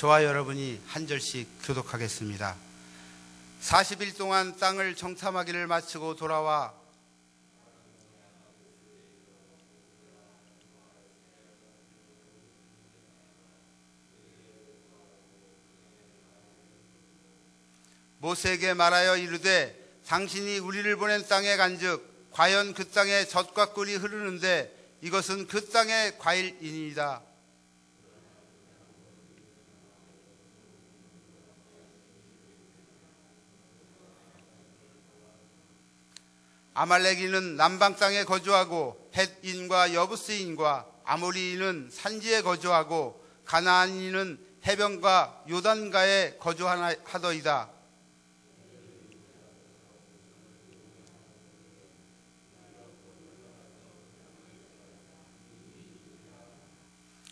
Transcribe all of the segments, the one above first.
저와 여러분이 한 절씩 교독하겠습니다. 40일 동안 땅을 정탐하기를 마치고 돌아와 모세에게 말하여 이르되 당신이 우리를 보낸 땅에 간즉 과연 그 땅에 젖과 꿀이 흐르는데 이것은 그 땅의 과일이니이다. 아말렉인은 남방 땅에 거주하고 헷인과 여부스인과 아모리인은 산지에 거주하고 가나안인은 해변과 요단가에 거주하더이다.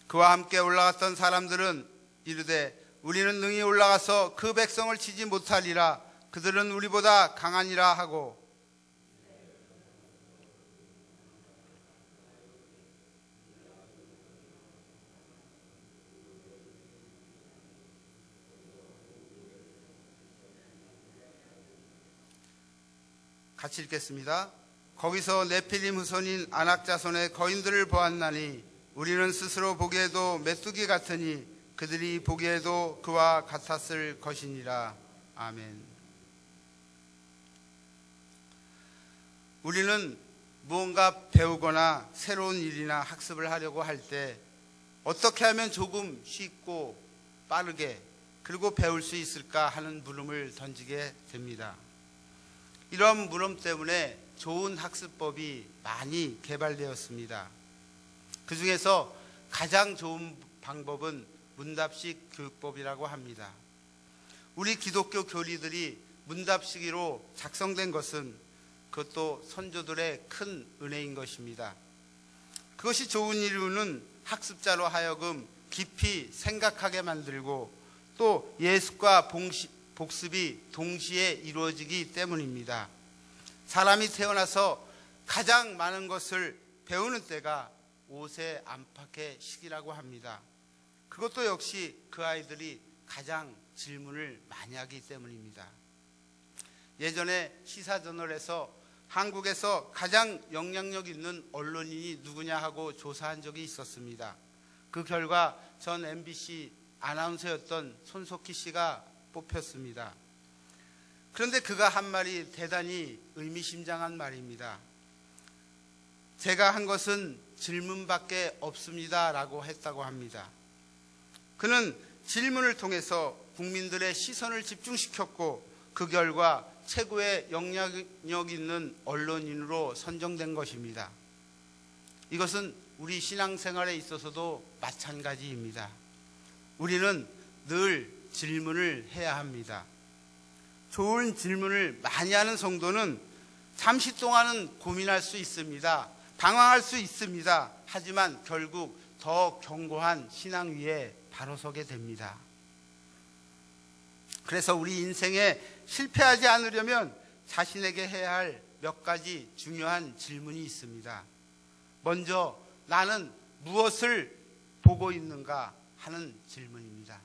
그와 함께 올라갔던 사람들은 이르되 우리는 능히 올라가서 그 백성을 치지 못하리라. 그들은 우리보다 강하니라 하고 같이 읽겠습니다. 거기서 네필림 후손인 아낙 자손의 거인들을 보았나니 우리는 스스로 보기에도 메뚜기 같으니 그들이 보기에도 그와 같았을 것이니라. 아멘. 우리는 무언가 배우거나 새로운 일이나 학습을 하려고 할 때 어떻게 하면 조금 쉽고 빠르게 그리고 배울 수 있을까 하는 물음을 던지게 됩니다. 이런 물음 때문에 좋은 학습법이 많이 개발되었습니다. 그 중에서 가장 좋은 방법은 문답식 교육법이라고 합니다. 우리 기독교 교리들이 문답식으로 작성된 것은 그것도 선조들의 큰 은혜인 것입니다. 그것이 좋은 이유는 학습자로 하여금 깊이 생각하게 만들고 또 예습과 복습이 동시에 이루어지기 때문입니다. 사람이 태어나서 가장 많은 것을 배우는 때가 5세 안팎의 시기라고 합니다. 그것도 역시 그 아이들이 가장 질문을 많이 하기 때문입니다. 예전에 시사저널에서 한국에서 가장 영향력 있는 언론인이 누구냐 하고 조사한 적이 있었습니다. 그 결과 전 MBC 아나운서였던 손석희 씨가 뽑혔습니다. 그런데 그가 한 말이 대단히 의미심장한 말입니다. 제가 한 것은 질문밖에 없습니다 라고 했다고 합니다. 그는 질문을 통해서 국민들의 시선을 집중시켰고 그 결과 최고의 영향력 있는 언론인으로 선정된 것입니다. 이것은 우리 신앙생활에 있어서도 마찬가지입니다. 우리는 늘 질문을 해야 합니다. 좋은 질문을 많이 하는 성도는 잠시 동안은 고민할 수 있습니다. 당황할 수 있습니다. 하지만 결국 더 견고한 신앙 위에 바로 서게 됩니다. 그래서 우리 인생에 실패하지 않으려면 자신에게 해야 할 몇 가지 중요한 질문이 있습니다. 먼저 나는 무엇을 보고 있는가 하는 질문입니다.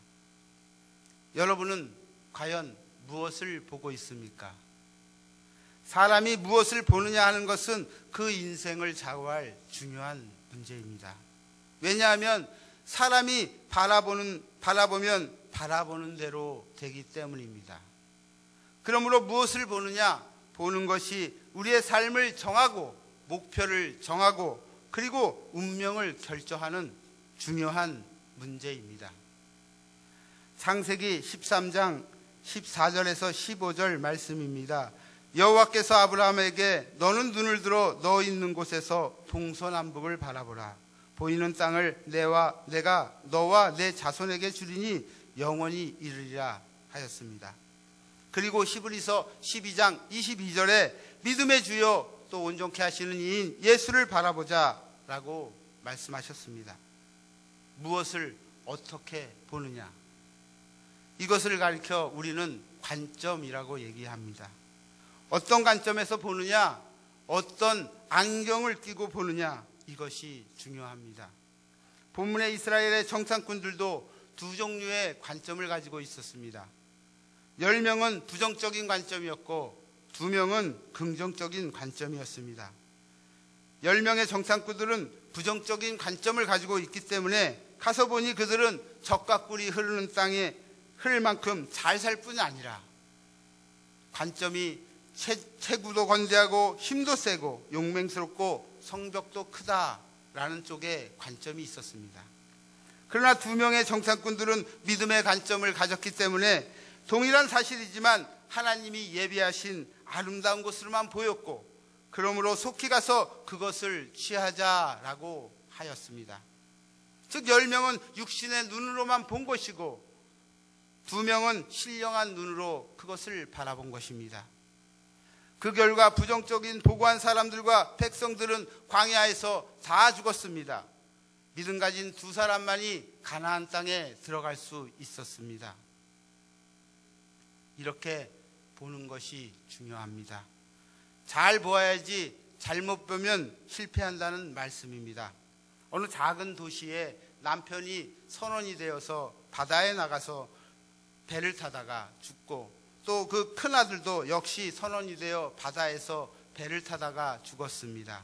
여러분은 과연 무엇을 보고 있습니까? 사람이 무엇을 보느냐 하는 것은 그 인생을 좌우할 중요한 문제입니다. 왜냐하면 사람이 바라보면 바라보는 대로 되기 때문입니다. 그러므로 무엇을 보느냐? 보는 것이 우리의 삶을 정하고 목표를 정하고 그리고 운명을 결정하는 중요한 문제입니다. 창세기 13장 14절에서 15절 말씀입니다. 여호와께서 아브라함에게 너는 눈을 들어 너 있는 곳에서 동서남북을 바라보라. 보이는 땅을 내가 너와 내 자손에게 주리니 영원히 이르리라 하였습니다. 그리고 히브리서 12장 22절에 믿음의 주요 또 온전케 하시는 이인 예수를 바라보자 라고 말씀하셨습니다. 무엇을 어떻게 보느냐? 이것을 가리켜 우리는 관점이라고 얘기합니다. 어떤 관점에서 보느냐, 어떤 안경을 끼고 보느냐, 이것이 중요합니다. 본문의 이스라엘의 정탐꾼들도 두 종류의 관점을 가지고 있었습니다. 10명은 부정적인 관점이었고 2명은 긍정적인 관점이었습니다. 10명의 정탐꾼들은 부정적인 관점을 가지고 있기 때문에 가서 보니 그들은 젖과 꿀이 흐르는 땅에 흐를 만큼 잘 살 뿐이 아니라 관점이 체구도 건대하고 힘도 세고 용맹스럽고 성벽도 크다라는 쪽에 관점이 있었습니다. 그러나 2명의 정탐꾼들은 믿음의 관점을 가졌기 때문에 동일한 사실이지만 하나님이 예비하신 아름다운 곳으로만 보였고 그러므로 속히 가서 그것을 취하자라고 하였습니다. 즉 10명은 육신의 눈으로만 본 것이고 2명은 신령한 눈으로 그것을 바라본 것입니다. 그 결과 부정적인 보고한 사람들과 백성들은 광야에서 다 죽었습니다. 믿음 가진 2사람만이 가나안 땅에 들어갈 수 있었습니다. 이렇게 보는 것이 중요합니다. 잘 보아야지 잘못 보면 실패한다는 말씀입니다. 어느 작은 도시에 남편이 선원이 되어서 바다에 나가서 배를 타다가 죽고 또 그 큰아들도 역시 선원이 되어 바다에서 배를 타다가 죽었습니다.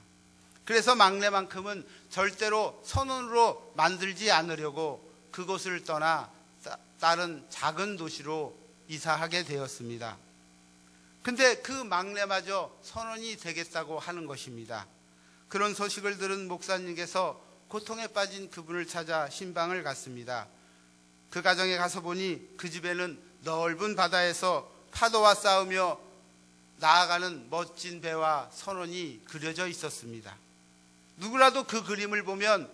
그래서 막내만큼은 절대로 선원으로 만들지 않으려고 그곳을 떠나 다른 작은 도시로 이사하게 되었습니다. 근데 그 막내마저 선원이 되겠다고 하는 것입니다. 그런 소식을 들은 목사님께서 고통에 빠진 그분을 찾아 신방을 갔습니다. 그 가정에 가서 보니 그 집에는 넓은 바다에서 파도와 싸우며 나아가는 멋진 배와 선원이 그려져 있었습니다. 누구라도 그 그림을 보면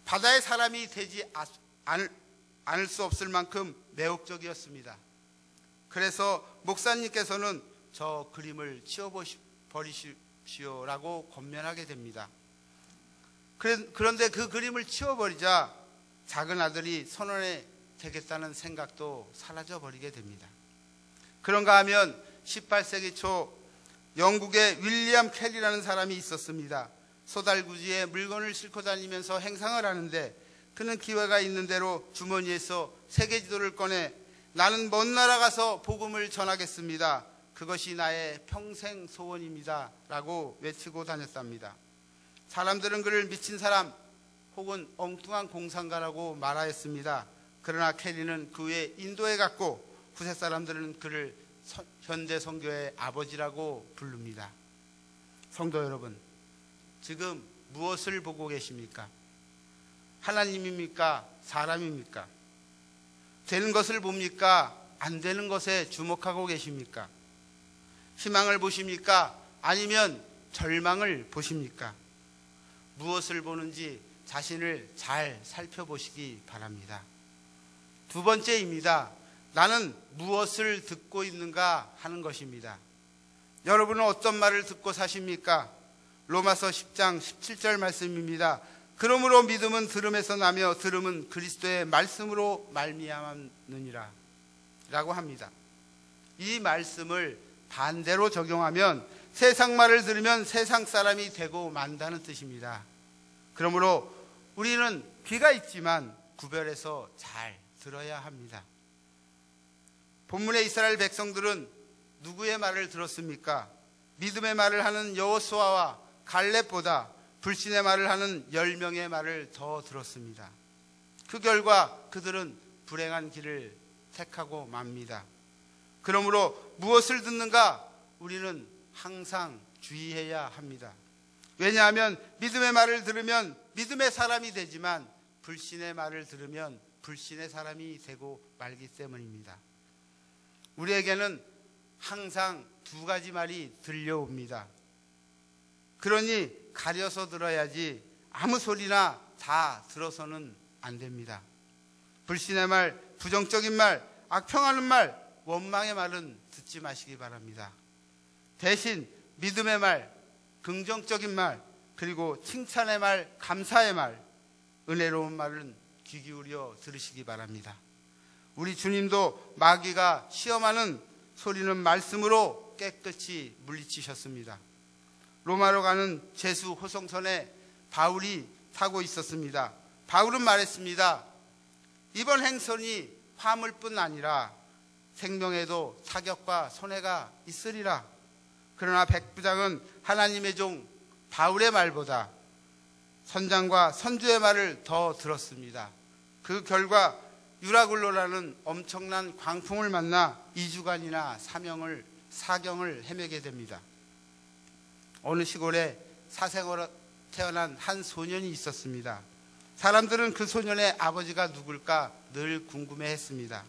바다의 사람이 되지 않을 수 없을 만큼 매혹적이었습니다. 그래서 목사님께서는 저 그림을 치워버리시오라고 권면하게 됩니다. 그런데 그 그림을 치워버리자 작은 아들이 선원이 되겠다는 생각도 사라져버리게 됩니다. 그런가 하면 18세기 초 영국의 윌리엄 켈리라는 사람이 있었습니다. 소달구지에 물건을 싣고 다니면서 행상을 하는데 그는 기회가 있는 대로 주머니에서 세계지도를 꺼내 나는 먼 나라 가서 복음을 전하겠습니다. 그것이 나의 평생 소원입니다. 라고 외치고 다녔답니다. 사람들은 그를 미친 사람 혹은 엉뚱한 공상가라고 말하였습니다. 그러나 켈리는 그 후에 인도에 갔고 후세 사람들은 그를 현대 선교의 아버지라고 부릅니다. 성도 여러분, 지금 무엇을 보고 계십니까? 하나님입니까? 사람입니까? 되는 것을 봅니까? 안 되는 것에 주목하고 계십니까? 희망을 보십니까? 아니면 절망을 보십니까? 무엇을 보는지 자신을 잘 살펴보시기 바랍니다. 두 번째입니다. 나는 무엇을 듣고 있는가 하는 것입니다. 여러분은 어떤 말을 듣고 사십니까? 로마서 10장 17절 말씀입니다. 그러므로 믿음은 들음에서 나며 들음은 그리스도의 말씀으로 말미암느니라 라고 합니다. 이 말씀을 반대로 적용하면 세상 말을 들으면 세상 사람이 되고 만다는 뜻입니다. 그러므로 우리는 귀가 있지만 구별해서 잘 들어야 합니다. 본문의 이스라엘 백성들은 누구의 말을 들었습니까? 믿음의 말을 하는 여호수아와 갈렙보다 불신의 말을 하는 10명의 말을 더 들었습니다. 그 결과 그들은 불행한 길을 택하고 맙니다. 그러므로 무엇을 듣는가? 우리는 항상 주의해야 합니다. 왜냐하면 믿음의 말을 들으면 믿음의 사람이 되지만 불신의 말을 들으면 불신의 사람이 되고 말기 때문입니다. 우리에게는 항상 두 가지 말이 들려옵니다. 그러니 가려서 들어야지 아무 소리나 다 들어서는 안 됩니다. 불신의 말, 부정적인 말, 악평하는 말, 원망의 말은 듣지 마시기 바랍니다. 대신 믿음의 말, 긍정적인 말, 그리고 칭찬의 말, 감사의 말, 은혜로운 말은 귀 기울여 들으시기 바랍니다. 우리 주님도 마귀가 시험하는 소리는 말씀으로 깨끗이 물리치셨습니다. 로마로 가는 제수 호송선에 바울이 타고 있었습니다. 바울은 말했습니다. 이번 행선이 화물뿐 아니라 생명에도 타격과 손해가 있으리라. 그러나 백부장은 하나님의 종 바울의 말보다 선장과 선주의 말을 더 들었습니다. 그 결과 유라굴로라는 엄청난 광풍을 만나 2주간이나 사경을 헤매게 됩니다. 어느 시골에 사생으로 태어난 한 소년이 있었습니다. 사람들은 그 소년의 아버지가 누굴까 늘 궁금해했습니다.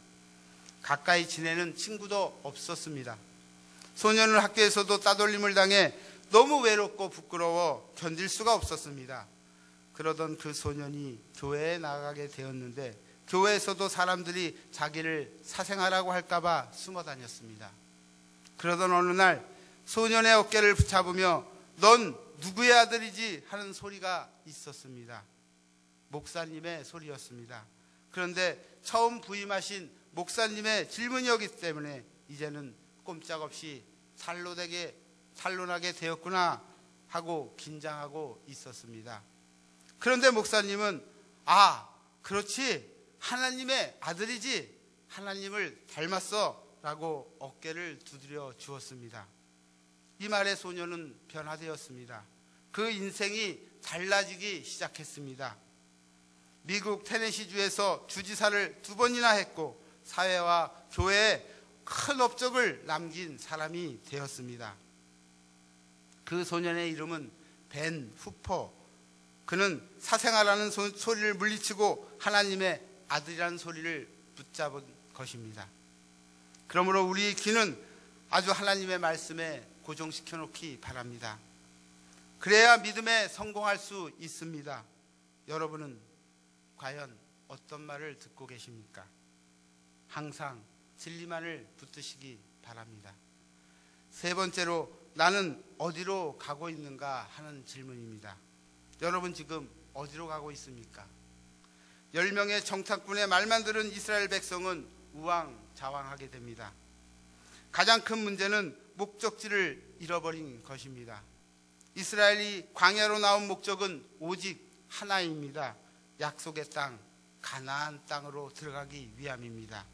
가까이 지내는 친구도 없었습니다. 소년은 학교에서도 따돌림을 당해 너무 외롭고 부끄러워 견딜 수가 없었습니다. 그러던 그 소년이 교회에 나가게 되었는데 교회에서도 사람들이 자기를 사생하라고 할까봐 숨어 다녔습니다. 그러던 어느 날 소년의 어깨를 붙잡으며 넌 누구의 아들이지? 하는 소리가 있었습니다. 목사님의 소리였습니다. 그런데 처음 부임하신 목사님의 질문이었기 때문에 이제는 꼼짝없이 산론하게 되었구나 하고 긴장하고 있었습니다. 그런데 목사님은 그렇지, 하나님의 아들이지, 하나님을 닮았어 라고 어깨를 두드려 주었습니다. 이 말에 소년은 변화되었습니다. 그 인생이 달라지기 시작했습니다. 미국 테네시주에서 주지사를 2번이나 했고 사회와 교회에 큰 업적을 남긴 사람이 되었습니다. 그 소년의 이름은 벤 후퍼. 그는 사생아라는 소리를 물리치고 하나님의 아들이라는 소리를 붙잡은 것입니다. 그러므로 우리 귀는 아주 하나님의 말씀에 고정시켜 놓기 바랍니다. 그래야 믿음에 성공할 수 있습니다. 여러분은 과연 어떤 말을 듣고 계십니까? 항상 진리만을 붙드시기 바랍니다. 세 번째로 나는 어디로 가고 있는가 하는 질문입니다. 여러분 지금 어디로 가고 있습니까? 10명의 정탐꾼의 말만 들은 이스라엘 백성은 우왕좌왕하게 됩니다. 가장 큰 문제는 목적지를 잃어버린 것입니다. 이스라엘이 광야로 나온 목적은 오직 하나입니다. 약속의 땅, 가나안 땅으로 들어가기 위함입니다.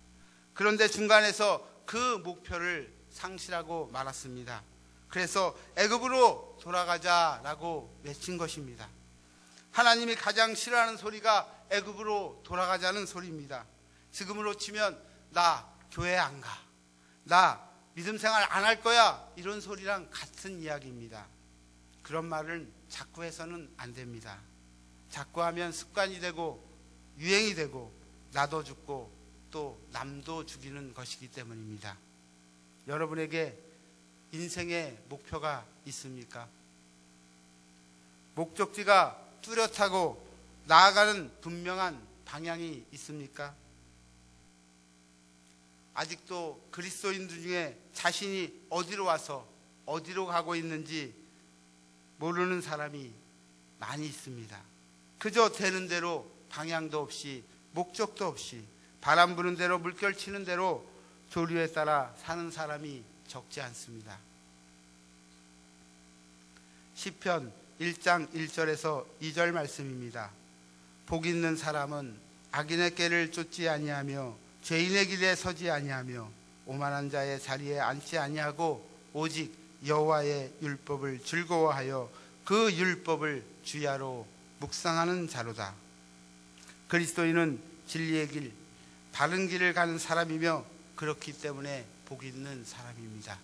그런데 중간에서 그 목표를 상실하고 말았습니다. 그래서 애굽으로 돌아가자라고 외친 것입니다. 하나님이 가장 싫어하는 소리가 애굽으로 돌아가자는 소리입니다. 지금으로 치면 나 교회 안 가, 나 믿음 생활 안 할 거야, 이런 소리랑 같은 이야기입니다. 그런 말은 자꾸 해서는 안 됩니다. 자꾸 하면 습관이 되고 유행이 되고 나도 죽고 또 남도 죽이는 것이기 때문입니다. 여러분에게 인생의 목표가 있습니까? 목적지가 뚜렷하고 나아가는 분명한 방향이 있습니까? 아직도 그리스도인들 중에 자신이 어디로 와서 어디로 가고 있는지 모르는 사람이 많이 있습니다. 그저 되는 대로 방향도 없이 목적도 없이 바람 부는 대로 물결 치는 대로 조류에 따라 사는 사람이 적지 않습니다. 시편 1장 1절에서 2절 말씀입니다. 복 있는 사람은 악인의 꾀를 쫓지 아니하며 죄인의 길에 서지 아니하며 오만한 자의 자리에 앉지 아니하고 오직 여호와의 율법을 즐거워하여 그 율법을 주야로 묵상하는 자로다. 그리스도인은 진리의 길, 바른 길을 가는 사람이며 그렇기 때문에 복 있는 사람입니다.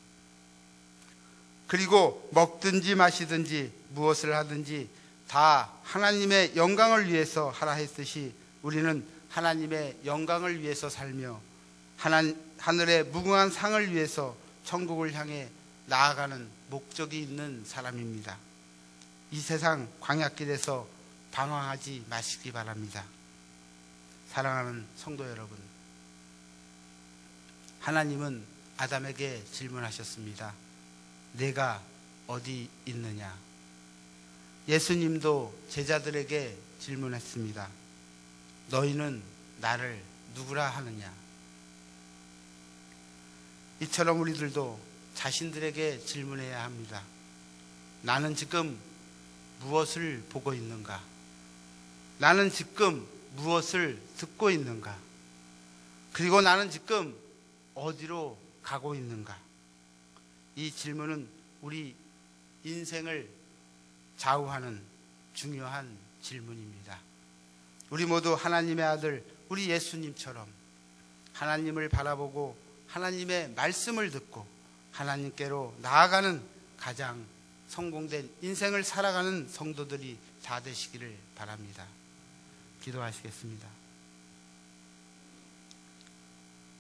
그리고 먹든지 마시든지 무엇을 하든지 다 하나님의 영광을 위해서 하라 했듯이 우리는 하나님의 영광을 위해서 살며 하늘의 무궁한 상을 위해서 천국을 향해 나아가는 목적이 있는 사람입니다. 이 세상 광야길에서 방황하지 마시기 바랍니다. 사랑하는 성도 여러분, 하나님은 아담에게 질문하셨습니다. 내가 어디 있느냐? 예수님도 제자들에게 질문했습니다. 너희는 나를 누구라 하느냐? 이처럼 우리들도 자신들에게 질문해야 합니다. 나는 지금 무엇을 보고 있는가? 나는 지금 무엇을 듣고 있는가? 그리고 나는 지금 어디로 가고 있는가? 이 질문은 우리 인생을 좌우하는 중요한 질문입니다. 우리 모두 하나님의 아들, 우리 예수님처럼 하나님을 바라보고 하나님의 말씀을 듣고 하나님께로 나아가는 가장 성공된 인생을 살아가는 성도들이 다 되시기를 바랍니다. 기도하시겠습니다.